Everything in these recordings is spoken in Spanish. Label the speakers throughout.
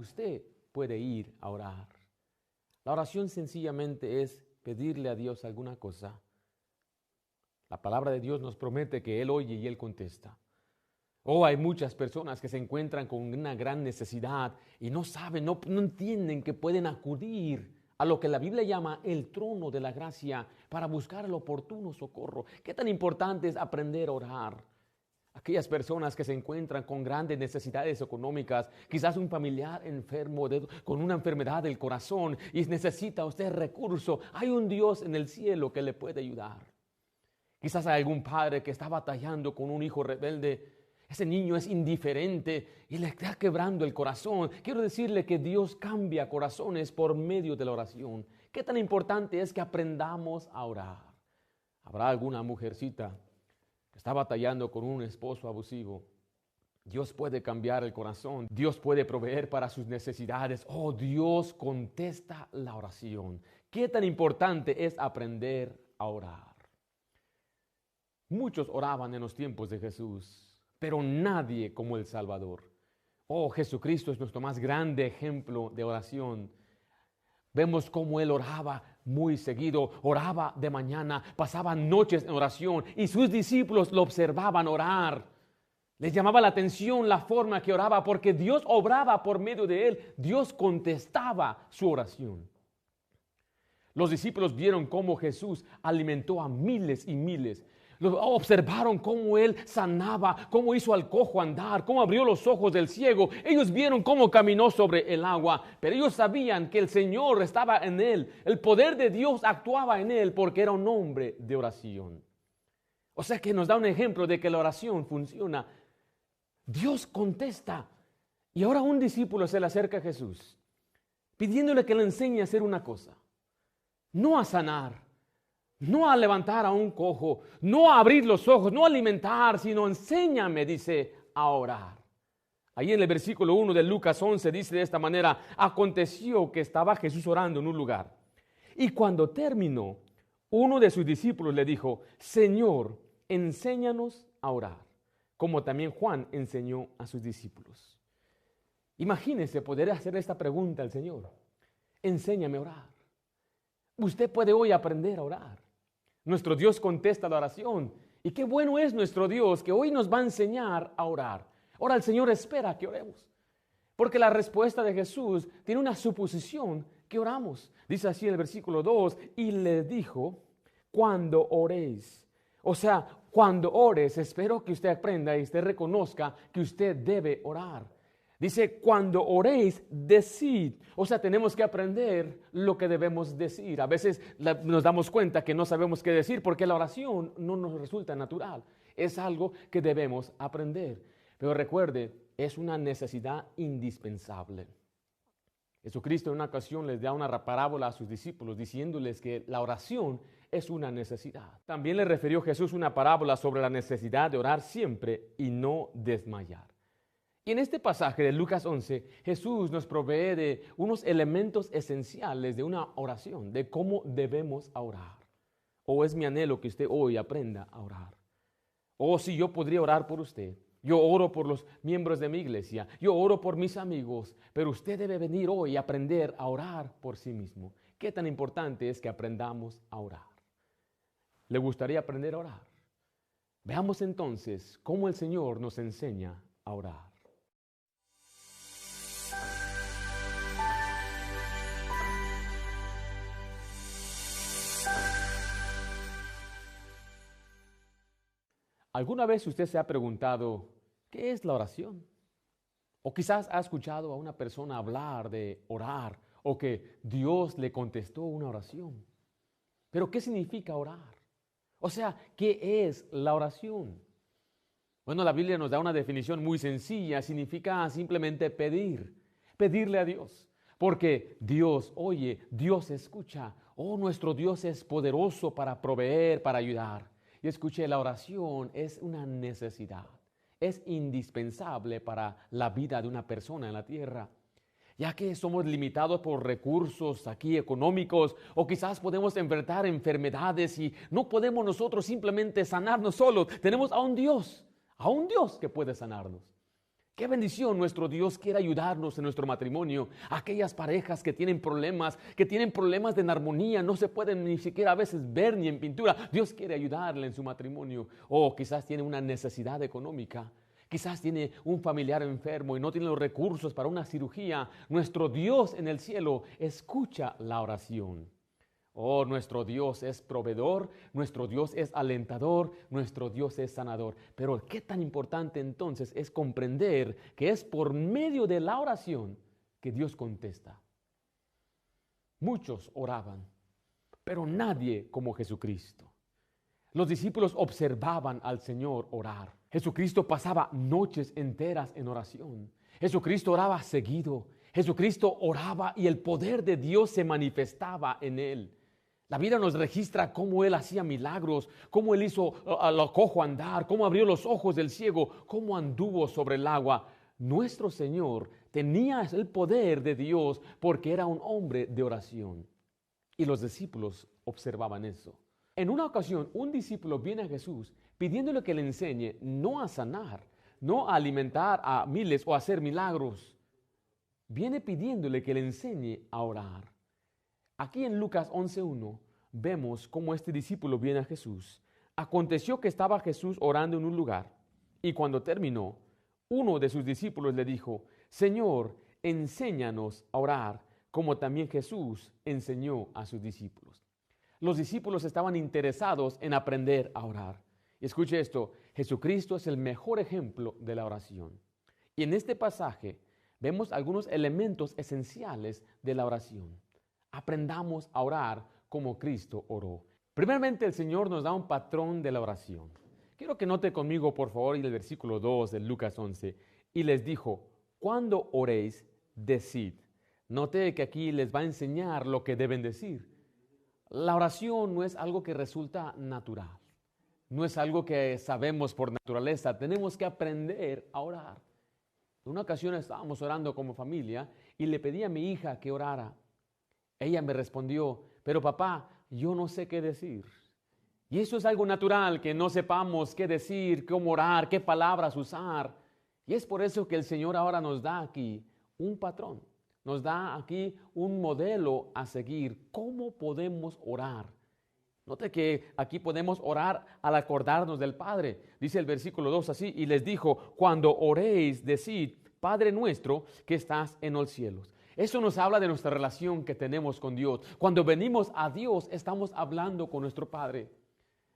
Speaker 1: usted puede ir a orar. La oración sencillamente es pedirle a Dios alguna cosa. La palabra de Dios nos promete que Él oye y Él contesta. Hay muchas personas que se encuentran con una gran necesidad y no saben, no entienden que pueden acudir a lo que la Biblia llama el trono de la gracia para buscar el oportuno socorro. ¿Qué tan importante es aprender a orar? Aquellas personas que se encuentran con grandes necesidades económicas, quizás un familiar enfermo con una enfermedad del corazón y necesita usted recurso. Hay un Dios en el cielo que le puede ayudar. Quizás hay algún padre que está batallando con un hijo rebelde. Ese niño es indiferente y le está quebrando el corazón. Quiero decirle que Dios cambia corazones por medio de la oración. ¿Qué tan importante es que aprendamos a orar? ¿Habrá alguna mujercita que está batallando con un esposo abusivo? Dios puede cambiar el corazón. Dios puede proveer para sus necesidades. Dios contesta la oración. ¿Qué tan importante es aprender a orar? Muchos oraban en los tiempos de Jesús, pero nadie como el Salvador. Jesucristo es nuestro más grande ejemplo de oración. Vemos cómo Él oraba muy seguido, oraba de mañana, pasaba noches en oración y sus discípulos lo observaban orar. Les llamaba la atención la forma que oraba porque Dios obraba por medio de Él. Dios contestaba su oración. Los discípulos vieron cómo Jesús alimentó a miles y miles. Observaron cómo Él sanaba, cómo hizo al cojo andar, cómo abrió los ojos del ciego. Ellos vieron cómo caminó sobre el agua, pero ellos sabían que el Señor estaba en Él. El poder de Dios actuaba en Él porque era un hombre de oración. O sea que nos da un ejemplo de que la oración funciona. Dios contesta. Y ahora un discípulo se le acerca a Jesús, pidiéndole que le enseñe a hacer una cosa. No a sanar, no a levantar a un cojo, no a abrir los ojos, no a alimentar, sino enséñame, dice, a orar. Ahí en el versículo 1 de Lucas 11 dice de esta manera: aconteció que estaba Jesús orando en un lugar. Y cuando terminó, uno de sus discípulos le dijo: Señor, enséñanos a orar, como también Juan enseñó a sus discípulos. Imagínese poder hacer esta pregunta al Señor: enséñame a orar. Usted puede hoy aprender a orar. Nuestro Dios contesta la oración. Y qué bueno es nuestro Dios que hoy nos va a enseñar a orar. Ahora el Señor espera que oremos, porque la respuesta de Jesús tiene una suposición que oramos. Dice así el versículo 2: y le dijo, cuando oréis. O sea, cuando ores, espero que usted aprenda y usted reconozca que usted debe orar. Dice, cuando oréis, decid. O sea, tenemos que aprender lo que debemos decir. A veces nos damos cuenta que no sabemos qué decir porque la oración no nos resulta natural. Es algo que debemos aprender. Pero recuerde, es una necesidad indispensable. Jesucristo en una ocasión les da una parábola a sus discípulos diciéndoles que la oración es una necesidad. También le refirió Jesús una parábola sobre la necesidad de orar siempre y no desmayar. Y en este pasaje de Lucas 11, Jesús nos provee de unos elementos esenciales de una oración, de cómo debemos orar. Es mi anhelo que usted hoy aprenda a orar. Si yo podría orar por usted. Yo oro por los miembros de mi iglesia, yo oro por mis amigos, pero usted debe venir hoy y aprender a orar por sí mismo. ¿Qué tan importante es que aprendamos a orar? ¿Le gustaría aprender a orar? Veamos entonces cómo el Señor nos enseña a orar. ¿Alguna vez usted se ha preguntado qué es la oración? O quizás ha escuchado a una persona hablar de orar o que Dios le contestó una oración. ¿Pero qué significa orar? O sea, ¿qué es la oración? Bueno, la Biblia nos da una definición muy sencilla. Significa simplemente pedirle a Dios. Porque Dios oye, Dios escucha. Nuestro Dios es poderoso para proveer, para ayudar. Y escuche, la oración es una necesidad, es indispensable para la vida de una persona en la tierra, ya que somos limitados por recursos aquí económicos o quizás podemos enfrentar enfermedades y no podemos nosotros simplemente sanarnos solos. Tenemos a un Dios que puede sanarnos. Qué bendición, nuestro Dios quiere ayudarnos en nuestro matrimonio. Aquellas parejas que tienen problemas de enarmonía, no se pueden ni siquiera a veces ver ni en pintura. Dios quiere ayudarle en su matrimonio. O quizás tiene una necesidad económica. Quizás tiene un familiar enfermo y no tiene los recursos para una cirugía. Nuestro Dios en el cielo escucha la oración. Oh, nuestro Dios es proveedor, nuestro Dios es alentador, nuestro Dios es sanador. Pero qué tan importante entonces es comprender que es por medio de la oración que Dios contesta. Muchos oraban, pero nadie como Jesucristo. Los discípulos observaban al Señor orar. Jesucristo pasaba noches enteras en oración. Jesucristo oraba seguido. Jesucristo oraba y el poder de Dios se manifestaba en él. La Biblia nos registra cómo Él hacía milagros, cómo Él hizo al cojo andar, cómo abrió los ojos del ciego, cómo anduvo sobre el agua. Nuestro Señor tenía el poder de Dios porque era un hombre de oración. Y los discípulos observaban eso. En una ocasión, un discípulo viene a Jesús pidiéndole que le enseñe no a sanar, no a alimentar a miles o a hacer milagros. Viene pidiéndole que le enseñe a orar. Aquí en Lucas 11:1 vemos cómo este discípulo viene a Jesús. Aconteció que estaba Jesús orando en un lugar y cuando terminó, uno de sus discípulos le dijo: Señor, enséñanos a orar, como también Jesús enseñó a sus discípulos. Los discípulos estaban interesados en aprender a orar. Y escuche esto, Jesucristo es el mejor ejemplo de la oración. Y en este pasaje vemos algunos elementos esenciales de la oración. Aprendamos a orar como Cristo oró. Primeramente, el Señor nos da un patrón de la oración. Quiero que note conmigo, por favor, el versículo 2 de Lucas 11. Y les dijo: cuando oréis, decid. Note que aquí les va a enseñar lo que deben decir. La oración no es algo que resulta natural. No es algo que sabemos por naturaleza. Tenemos que aprender a orar. En una ocasión estábamos orando como familia y le pedí a mi hija que orara. Ella me respondió: pero papá, yo no sé qué decir. Y eso es algo natural, que no sepamos qué decir, cómo orar, qué palabras usar. Y es por eso que el Señor ahora nos da aquí un patrón. Nos da aquí un modelo a seguir. ¿Cómo podemos orar? Note que aquí podemos orar al acordarnos del Padre. Dice el versículo 2 así: y les dijo: cuando oréis, decid, Padre nuestro que estás en los cielos. Eso nos habla de nuestra relación que tenemos con Dios. Cuando venimos a Dios, estamos hablando con nuestro Padre.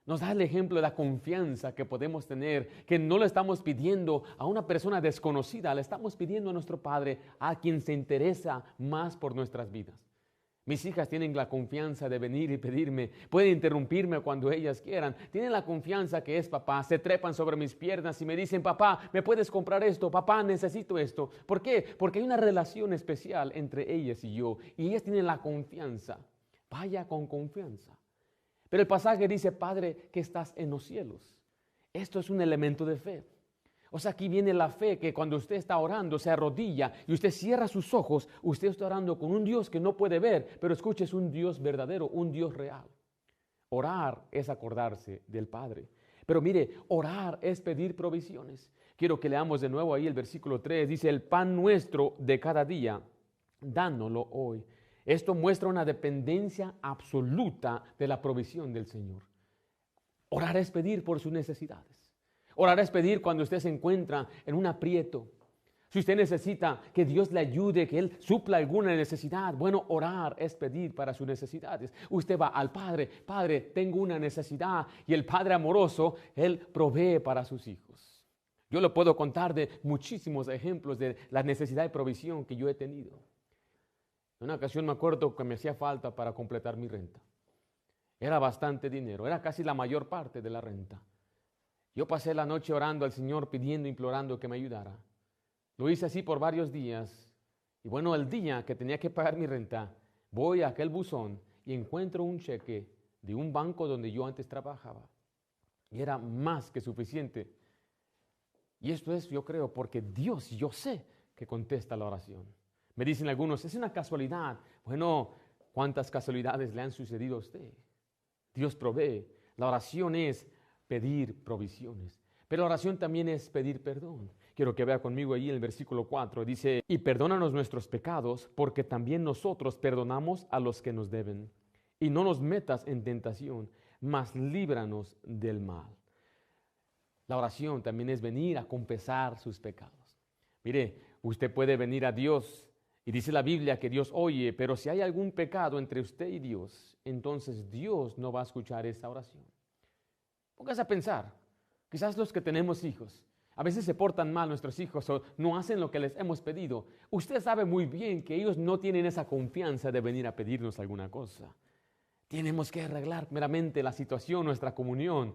Speaker 1: Nos da el ejemplo de la confianza que podemos tener, que no le estamos pidiendo a una persona desconocida, le estamos pidiendo a nuestro Padre, a quien se interesa más por nuestras vidas. Mis hijas tienen la confianza de venir y pedirme, pueden interrumpirme cuando ellas quieran, tienen la confianza que es papá, se trepan sobre mis piernas y me dicen: papá, ¿me puedes comprar esto? Papá, necesito esto. ¿Por qué? Porque hay una relación especial entre ellas y yo, y ellas tienen la confianza. Vaya con confianza. Pero el pasaje dice: Padre que estás en los cielos. Esto es un elemento de fe. O sea, aquí viene la fe, que cuando usted está orando, se arrodilla y usted cierra sus ojos, usted está orando con un Dios que no puede ver, pero escuche, es un Dios verdadero, un Dios real. Orar es acordarse del Padre. Pero mire, orar es pedir provisiones. Quiero que leamos de nuevo ahí el versículo 3. Dice: el pan nuestro de cada día, dánoslo hoy. Esto muestra una dependencia absoluta de la provisión del Señor. Orar es pedir por sus necesidades. Orar es pedir cuando usted se encuentra en un aprieto. Si usted necesita que Dios le ayude, que Él supla alguna necesidad, bueno, orar es pedir para sus necesidades. Usted va al Padre: Padre, tengo una necesidad, y el Padre amoroso, Él provee para sus hijos. Yo le puedo contar de muchísimos ejemplos de la necesidad de provisión que yo he tenido. En una ocasión me acuerdo que me hacía falta para completar mi renta. Era bastante dinero, era casi la mayor parte de la renta. Yo pasé la noche orando al Señor, pidiendo, implorando que me ayudara. Lo hice así por varios días. Y bueno, el día que tenía que pagar mi renta, voy a aquel buzón y encuentro un cheque de un banco donde yo antes trabajaba. Y era más que suficiente. Y esto es, yo creo, porque Dios, yo sé que contesta la oración. Me dicen algunos: es una casualidad. Bueno, ¿cuántas casualidades le han sucedido a usted? Dios provee. La oración es pedir provisiones. Pero la oración también es pedir perdón. Quiero que vea conmigo ahí en el versículo 4. Dice, y perdónanos nuestros pecados, porque también nosotros perdonamos a los que nos deben. Y no nos metas en tentación, mas líbranos del mal. La oración también es venir a confesar sus pecados. Mire, usted puede venir a Dios y dice la Biblia que Dios oye, pero si hay algún pecado entre usted y Dios, entonces Dios no va a escuchar esa oración. Póngase a pensar, quizás los que tenemos hijos, a veces se portan mal nuestros hijos o no hacen lo que les hemos pedido. Usted sabe muy bien que ellos no tienen esa confianza de venir a pedirnos alguna cosa. Tenemos que arreglar meramente la situación, nuestra comunión.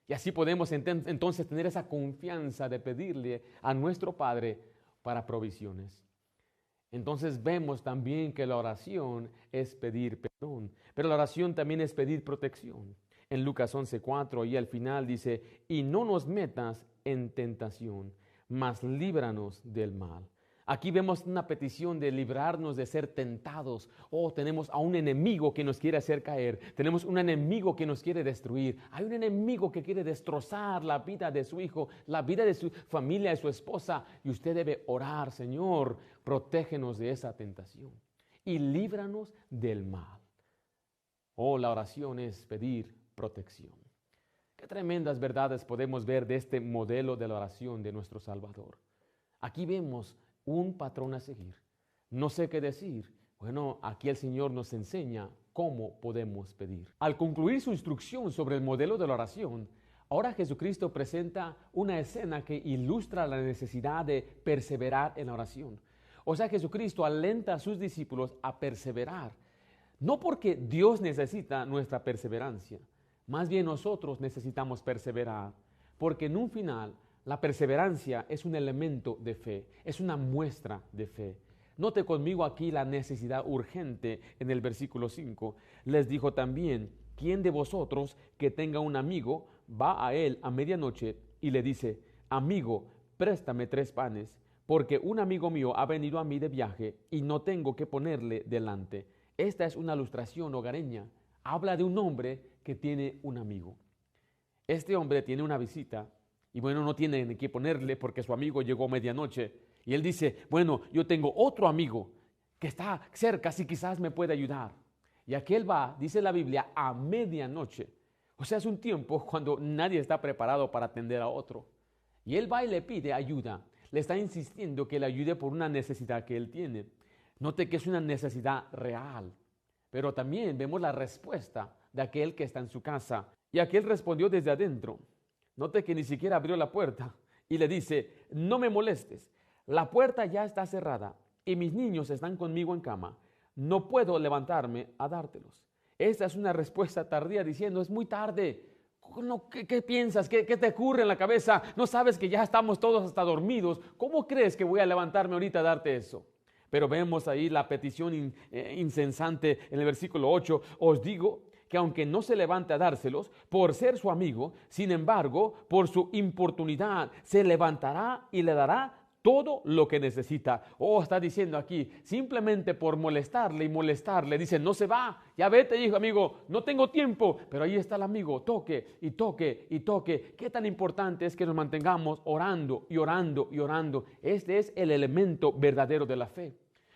Speaker 1: Y así podemos entonces tener esa confianza de pedirle a nuestro Padre para provisiones. Entonces vemos también que la oración es pedir perdón, pero la oración también es pedir protección. En Lucas 11:4 y al final dice, y no nos metas en tentación, mas líbranos del mal. Aquí vemos una petición de librarnos de ser tentados. Oh, tenemos a un enemigo que nos quiere hacer caer. Tenemos un enemigo que nos quiere destruir. Hay un enemigo que quiere destrozar la vida de su hijo, la vida de su familia, de su esposa. Y usted debe orar, Señor, protégenos de esa tentación y líbranos del mal. Oh, la oración es pedir protección. Qué tremendas verdades podemos ver de este modelo de la oración de nuestro Salvador. Aquí vemos un patrón a seguir. No sé qué decir. Bueno, aquí el Señor nos enseña cómo podemos pedir. Al concluir su instrucción sobre el modelo de la oración, ahora Jesucristo presenta una escena que ilustra la necesidad de perseverar en la oración. O sea, Jesucristo alenta a sus discípulos a perseverar. No porque Dios necesita nuestra perseverancia, más bien nosotros necesitamos perseverar, porque en un final la perseverancia es un elemento de fe, es una muestra de fe. Note conmigo aquí la necesidad urgente en el versículo 5. Les dijo también, ¿quién de vosotros que tenga un amigo va a él a medianoche y le dice, amigo, préstame 3 panes, porque un amigo mío ha venido a mí de viaje y no tengo que ponerle delante? Esta es una ilustración hogareña. Habla de un hombre que tiene un amigo. Este hombre tiene una visita y bueno, no tiene ni que ponerle porque su amigo llegó a medianoche. Y él dice, bueno, yo tengo otro amigo que está cerca, si quizás me puede ayudar. Y aquel va, dice la Biblia, a medianoche. O sea, es un tiempo cuando nadie está preparado para atender a otro. Y él va y le pide ayuda. Le está insistiendo que le ayude por una necesidad que él tiene. Note que es una necesidad real. Pero también vemos la respuesta de aquel que está en su casa. Y aquel respondió desde adentro. Note que ni siquiera abrió la puerta y le dice, no me molestes, la puerta ya está cerrada y mis niños están conmigo en cama. No puedo levantarme a dártelos. Esta es una respuesta tardía diciendo, es muy tarde. ¿Qué piensas? ¿Qué te ocurre en la cabeza? ¿No sabes que ya estamos todos hasta dormidos? ¿Cómo crees que voy a levantarme ahorita a darte eso? Pero vemos ahí la petición insensante en el versículo 8. Os digo que aunque no se levante a dárselos, por ser su amigo, sin embargo, por su importunidad, se levantará y le dará todo lo que necesita. Oh, está diciendo aquí, simplemente por molestarle y molestarle, dice, no se va, ya vete, hijo, amigo, no tengo tiempo, pero ahí está el amigo, toque y toque y toque. Qué tan importante es que nos mantengamos orando y orando y orando. Este es el elemento verdadero de la fe.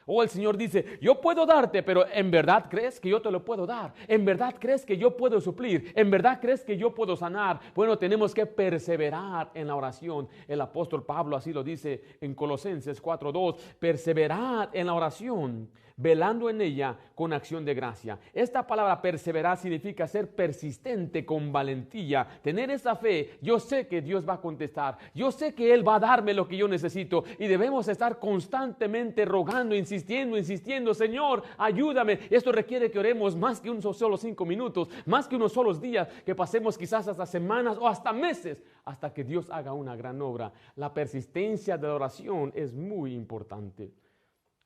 Speaker 1: O el Señor dice, yo puedo darte, pero ¿en verdad crees que yo te lo puedo dar? ¿En verdad crees que yo puedo suplir? ¿En verdad crees que yo puedo sanar? Bueno, tenemos que perseverar en la oración. El apóstol Pablo así lo dice en Colosenses 4:2, perseverad en la oración, velando en ella con acción de gracia. Esta palabra perseverar significa ser persistente con valentía, tener esa fe. Yo sé que Dios va a contestar, yo sé que Él va a darme lo que yo necesito y debemos estar constantemente rogando, insistiendo, Señor, ayúdame. Esto requiere que oremos más que unos solo 5 minutos, más que unos solos días, que pasemos quizás hasta semanas o hasta meses, hasta que Dios haga una gran obra. La persistencia de la oración es muy importante.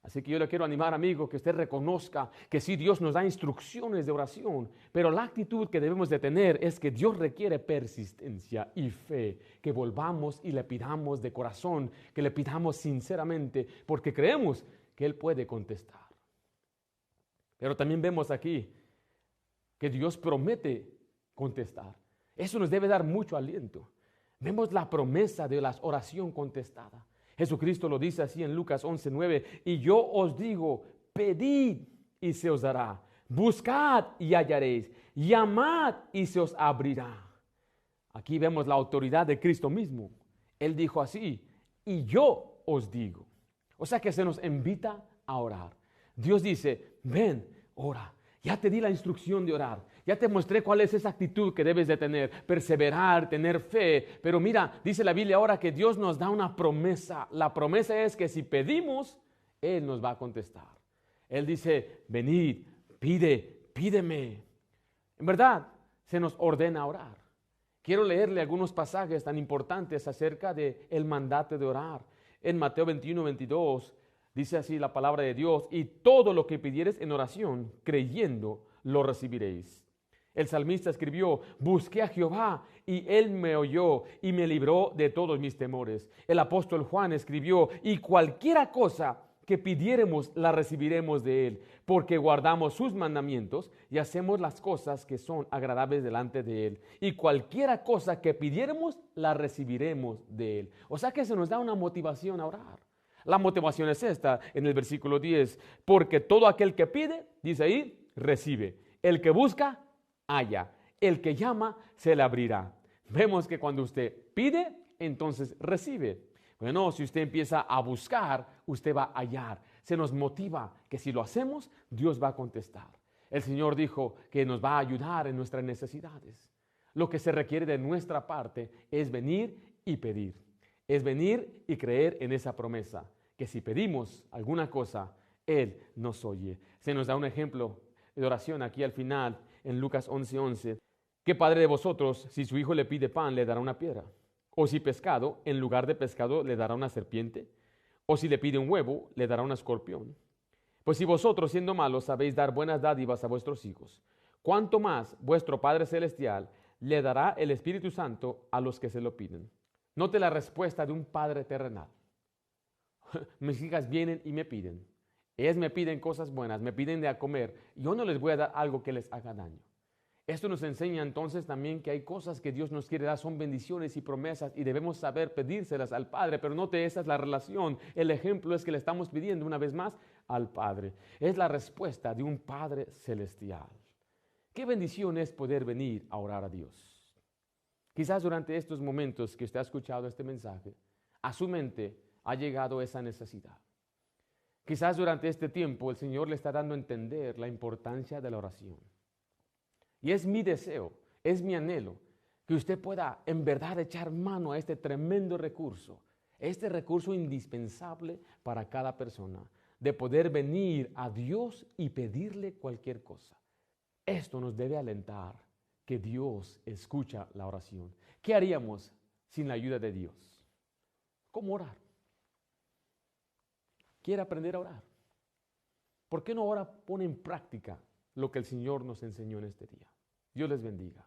Speaker 1: Así que yo le quiero animar, amigo, que usted reconozca que sí, Dios nos da instrucciones de oración, pero la actitud que debemos de tener es que Dios requiere persistencia y fe, que volvamos y le pidamos de corazón, que le pidamos sinceramente, porque creemos que Él puede contestar. Pero también vemos aquí que Dios promete contestar. Eso nos debe dar mucho aliento. Vemos la promesa de la oración contestada. Jesucristo lo dice así en Lucas 11:9, y yo os digo, pedid y se os dará, buscad y hallaréis, llamad y se os abrirá. Aquí vemos la autoridad de Cristo mismo. Él dijo así, y yo os digo. O sea que se nos invita a orar. Dios dice, ven, ora. Ya te di la instrucción de orar. Ya te mostré cuál es esa actitud que debes de tener. Perseverar, tener fe. Pero mira, dice la Biblia ahora que Dios nos da una promesa. La promesa es que si pedimos, Él nos va a contestar. Él dice, venid, pídeme. En verdad, se nos ordena orar. Quiero leerle algunos pasajes tan importantes acerca del mandato de orar. En Mateo 21:22 dice así la palabra de Dios, y todo lo que pidieres en oración, creyendo, lo recibiréis. El salmista escribió, busqué a Jehová y Él me oyó y me libró de todos mis temores. El apóstol Juan escribió, y cualquiera cosa que pidiéremos la recibiremos de Él, porque guardamos sus mandamientos y hacemos las cosas que son agradables delante de Él. Y cualquiera cosa que pidiéremos la recibiremos de Él. O sea que se nos da una motivación a orar. La motivación es esta en el versículo 10, porque todo aquel que pide, dice ahí, recibe. El que busca, halla. El que llama, se le abrirá. Vemos que cuando usted pide, entonces recibe. Bueno, si usted empieza a buscar, usted va a hallar. Se nos motiva que si lo hacemos, Dios va a contestar. El Señor dijo que nos va a ayudar en nuestras necesidades. Lo que se requiere de nuestra parte es venir y pedir. Es venir y creer en esa promesa, que si pedimos alguna cosa, Él nos oye. Se nos da un ejemplo de oración aquí al final, en Lucas 11:11. ¿Qué padre de vosotros, si su hijo le pide pan, le dará una piedra? O si pescado, en lugar de pescado, le dará una serpiente. O si le pide un huevo, le dará un escorpión. Pues si vosotros, siendo malos, sabéis dar buenas dádivas a vuestros hijos, ¿cuánto más vuestro Padre Celestial le dará el Espíritu Santo a los que se lo piden? Note la respuesta de un Padre terrenal. Mis hijas vienen y me piden. Ellas me piden cosas buenas, me piden de a comer. Yo no les voy a dar algo que les haga daño. Esto nos enseña entonces también que hay cosas que Dios nos quiere dar, son bendiciones y promesas y debemos saber pedírselas al Padre, pero note, esa es la relación. El ejemplo es que le estamos pidiendo una vez más al Padre. Es la respuesta de un Padre celestial. Qué bendición es poder venir a orar a Dios. Quizás durante estos momentos que usted ha escuchado este mensaje, a su mente ha llegado esa necesidad. Quizás durante este tiempo el Señor le está dando a entender la importancia de la oración. Y es mi deseo, es mi anhelo, que usted pueda en verdad echar mano a este tremendo recurso, este recurso indispensable para cada persona, de poder venir a Dios y pedirle cualquier cosa. Esto nos debe alentar que Dios escucha la oración. ¿Qué haríamos sin la ayuda de Dios? ¿Cómo orar? ¿Quiere aprender a orar? ¿Por qué no ahora pone en práctica lo que el Señor nos enseñó en este día? Dios les bendiga.